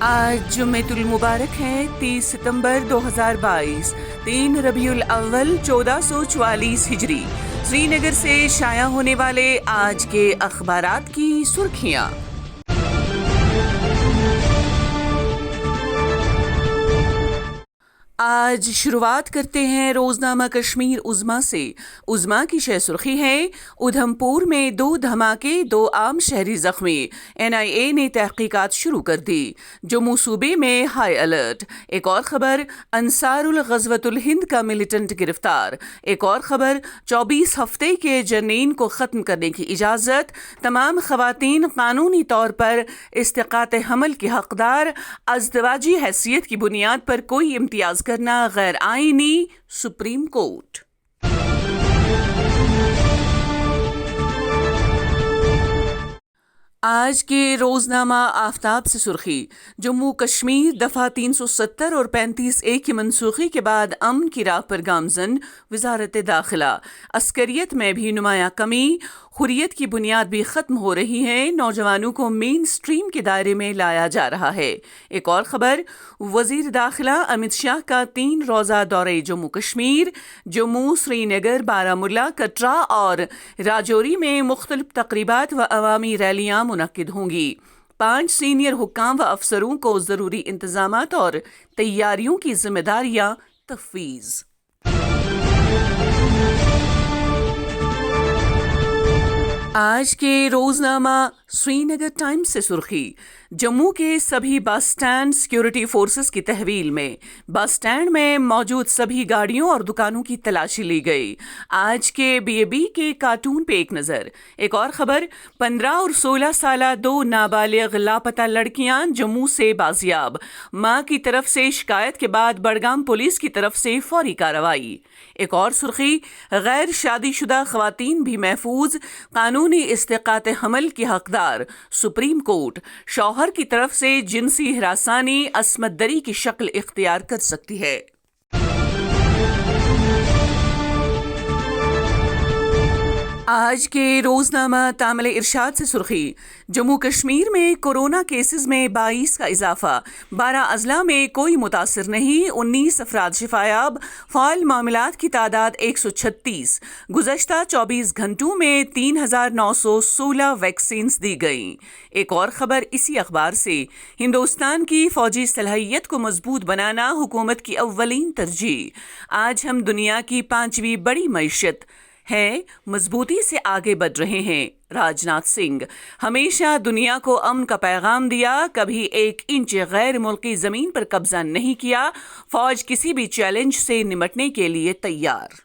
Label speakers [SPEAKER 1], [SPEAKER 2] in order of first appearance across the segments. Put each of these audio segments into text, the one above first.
[SPEAKER 1] آج جمعۃ المبارک ہے 30 ستمبر 2022 3 ربیع الاول 1444 ہجری۔ سری نگر سے شائع ہونے والے آج کے اخبارات کی سرخیاں۔ آج شروعات کرتے ہیں روزنامہ کشمیر عظمیٰ سے۔ عظمیٰ کی شہ سرخی ہے: ادھم پور میں 2 دھماکے، 2 عام شہری زخمی، NIA نے تحقیقات شروع کر دی۔ جموں صوبے میں ہائی الرٹ۔ ایک اور خبر: انصار الغزوۃ الہند کا ملیٹنٹ گرفتار۔ ایک اور خبر: 24 ہفتے کے جنین کو ختم کرنے کی اجازت، تمام خواتین قانونی طور پر استقاط حمل کی حقدار، ازدواجی حیثیت کی بنیاد پر کوئی امتیاز کرنا غیر آئینی، سپریم کورٹ۔ آج کے روزنامہ آفتاب سے سرخی: جموں کشمیر دفعہ 370 اور 35A کی منسوخی کے بعد امن کی راہ پر گامزن وزارت داخلہ۔ عسکریت میں بھی نمایاں کمی، حریت کی بنیاد بھی ختم ہو رہی ہے، نوجوانوں کو مین سٹریم کے دائرے میں لایا جا رہا ہے۔ ایک اور خبر: وزیر داخلہ امت شاہ کا 3 روزہ دورہ جموں کشمیر۔ جموں، سری نگر، بارہمولہ، کٹرا اور راجوری میں مختلف تقریبات و عوامی ریلیاں منعقد ہوں گی۔ 5 سینئر حکام و افسروں کو ضروری انتظامات اور تیاریوں کی ذمہ داریاں تفویض۔ آج کے روزنامہ سری نگر ٹائمز سے سرخی: جموں کے سبھی بس سٹینڈ سیکورٹی فورسز کی تحویل میں۔ بس سٹینڈ میں موجود سبھی گاڑیوں اور دکانوں کی تلاشی لی گئی۔ آج کے BAB کے کارٹون پہ ایک نظر۔ ایک اور خبر: 15 اور 16 سالہ 2 نابالغ لاپتہ لڑکیاں جموں سے بازیاب۔ ماں کی طرف سے شکایت کے بعد بڑگام پولیس کی طرف سے فوری کارروائی۔ ایک اور سرخی: غیر شادی شدہ خواتین بھی محفوظ، قانونی استقاط حمل کی حقدار، سپریم کورٹ۔ شوہر کی طرف سے جنسی ہراسانی عصمت دری کی شکل اختیار کر سکتی ہے۔ آج کے روزنامہ تامل ارشاد سے سرخی: جموں کشمیر میں کورونا کیسز میں 22 کا اضافہ، 12 اضلاع میں کوئی متاثر نہیں، 19 افراد شفایاب، فعال معاملات کی تعداد 136۔ گزشتہ 24 گھنٹوں میں 3916 ویکسینز دی گئیں۔ ایک اور خبر اسی اخبار سے: ہندوستان کی فوجی صلاحیت کو مضبوط بنانا حکومت کی اولین ترجیح۔ آج ہم دنیا کی 5ویں بڑی معیشت ہیں، مضبوطی سے آگے بڑھ رہے ہیں، راج ناتھ سنگھ۔ ہمیشہ دنیا کو امن کا پیغام دیا، کبھی 1 انچ غیر ملکی زمین پر قبضہ نہیں کیا، فوج کسی بھی چیلنج سے نمٹنے کے لیے تیار۔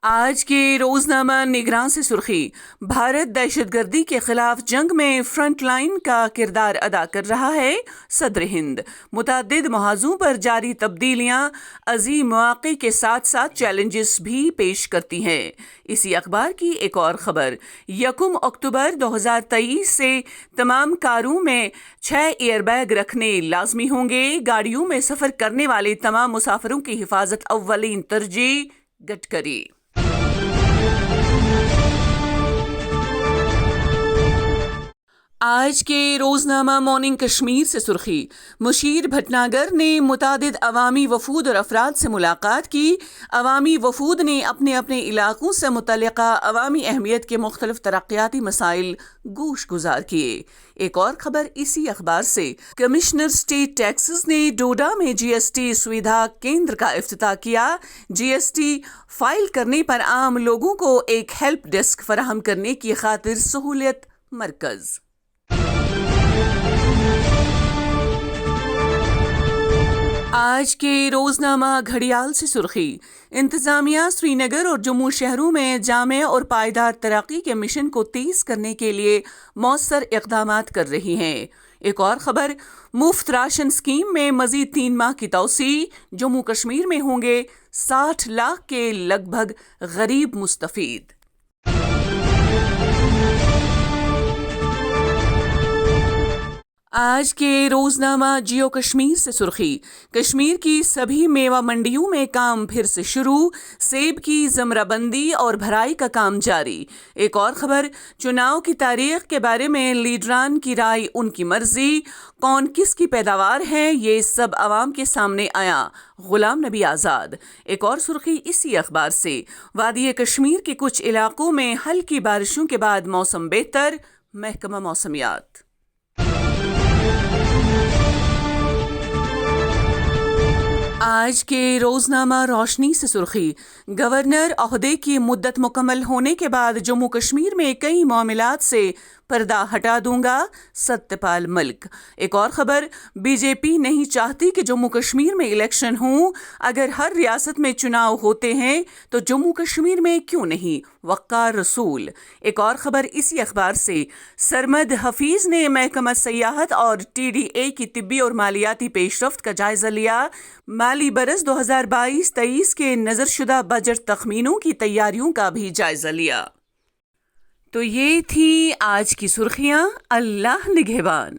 [SPEAKER 1] آج کے روزنامہ نگراں سے سرخی: بھارت دہشت گردی کے خلاف جنگ میں فرنٹ لائن کا کردار ادا کر رہا ہے، صدر ہند۔ متعدد محاذوں پر جاری تبدیلیاں عظیم مواقع کے ساتھ ساتھ چیلنجز بھی پیش کرتی ہیں۔ اسی اخبار کی ایک اور خبر: 1 اکتوبر 2023 سے تمام کاروں میں 6 ایئر بیگ رکھنے لازمی ہوں گے، گاڑیوں میں سفر کرنے والے تمام مسافروں کی حفاظت اولین ترجیح، گڈکری۔ آج کے روزنامہ مارننگ کشمیر سے سرخی: مشیر بھٹناگر نے متعدد عوامی وفود اور افراد سے ملاقات کی۔ عوامی وفود نے اپنے اپنے علاقوں سے متعلقہ عوامی اہمیت کے مختلف ترقیاتی مسائل گوش گزار کیے۔ ایک اور خبر اسی اخبار سے: کمشنر اسٹیٹ ٹیکسز نے ڈوڈا میں GST سویدھا کیندر کا افتتاح کیا۔ GST فائل کرنے پر عام لوگوں کو ایک ہیلپ ڈیسک فراہم کرنے کی خاطر سہولت مرکز۔ آج کے روزنامہ گھڑیال سے سرخی: انتظامیہ سری نگر اور جموں شہروں میں جامع اور پائیدار ترقی کے مشن کو تیز کرنے کے لیے مؤثر اقدامات کر رہی ہیں۔ ایک اور خبر: مفت راشن اسکیم میں مزید 3 ماہ کی توسیع، جموں کشمیر میں ہوں گے 60 لاکھ کے لگ بھگ غریب مستفید۔ آج کے روزنامہ جیو کشمیر سے سرخی، کشمیر کی سبھی میوہ منڈیوں میں کام پھر سے شروع، سیب کی زمرہ بندی اور بھرائی کا کام جاری۔ ایک اور خبر، چناؤ کی تاریخ کے بارے میں لیڈران کی رائے ان کی مرضی، کون کس کی پیداوار ہے یہ سب عوام کے سامنے آیا، غلام نبی آزاد۔ ایک اور سرخی اسی اخبار سے، وادی کشمیر کے کچھ علاقوں میں ہلکی بارشوں کے بعد موسم بہتر، محکمہ موسمیات۔ آج کے روزنامہ روشنی سے سرخی، گورنر عہدے کی مدت مکمل ہونے کے بعد جموں کشمیر میں کئی معاملات سے پردہ ہٹا دوں گا، ستیہ پال ملک۔ ایک اور خبر، بی جے پی نہیں چاہتی کہ جموں کشمیر میں الیکشن ہوں، اگر ہر ریاست میں چناؤ ہوتے ہیں تو جموں کشمیر میں کیوں نہیں، وقار رسول۔ ایک اور خبر اسی اخبار سے، سرمد حفیظ نے محکمہ سیاحت اور ٹی ڈی اے کی طبی اور مالیاتی پیش رفت کا جائزہ لیا، مالی برس 2022-23 کے نظر شدہ بجٹ تخمینوں کی تیاریوں کا بھی جائزہ لیا۔ تو یہ تھی آج کی سرخیاں، اللہ نگہبان۔